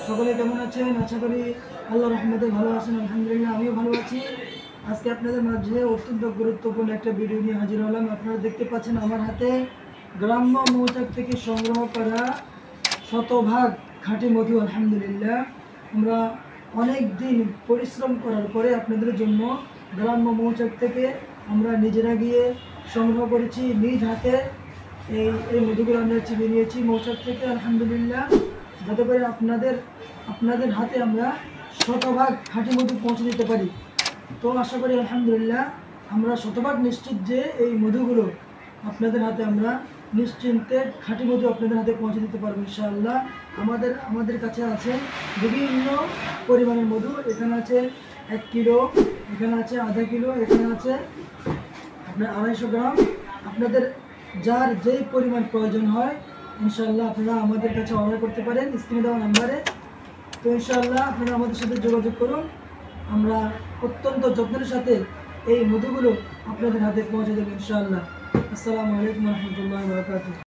সকলে কেমন আছেন? আশা করি আল্লাহর রহমতে ভালো আছেন। আলহামদুলিল্লাহ আমিও ভালো আছি। আজকে আপনাদের মাঝে অত্যন্ত গুরুত্বপূর্ণ একটা ভিডিও নিয়ে হাজির হলাম। আপনারা দেখতে পাচ্ছেন আমার হাতে গ্রাম্য মৌচাক থেকে সংগ্রহ করা শতভাগ খাঁটি মধু। আলহামদুলিল্লাহ আমরা অনেক দিন পরিশ্রম করার পরে আপনাদের জন্য গ্রাম্য মৌচাক থেকে আমরা নিজেরা গিয়ে সংগ্রহ করেছি নিজ হাতে। এই মধুগুলো আমরা চিনে নিয়েছি মৌচাক থেকে। আলহামদুলিল্লাহ যাতে করে আপনাদের হাতে আমরা শতভাগ খাঁটি মধু পৌঁছে দিতে পারি। তো আশা করি আলহামদুলিল্লাহ আমরা শতভাগ নিশ্চিত যে এই মধুগুলো আপনাদের হাতে আমরা নিশ্চিন্তে খাঁটি মধু আপনাদের হাতে পৌঁছে দিতে পারবো ইনশাআল্লাহ। আমাদের কাছে আছে বিভিন্ন পরিমাণের মধু। এখানে আছে 1 কিলো, এখানে আছে আধা কিলো, এখানে আছে আপনার 250 গ্রাম। আপনাদের যার যেই পরিমাণ প্রয়োজন হয় ইনশাআল্লাহ আপনারা আমাদের কাছে অর্ডার করতে পারেন স্ক্রিনে দেওয়া নাম্বারে। তো ইনশাআল্লাহ আপনারা আমাদের সাথে যোগাযোগ করুন। আমরা অত্যন্ত যত্নের সাথে এই মধুগুলো আপনাদের হাতে পৌঁছে দেবো ইনশাআল্লাহ। আসসালামু আলাইকুম ওয়া রাহমাতুল্লাহি ওয়া বারাকাতুহু।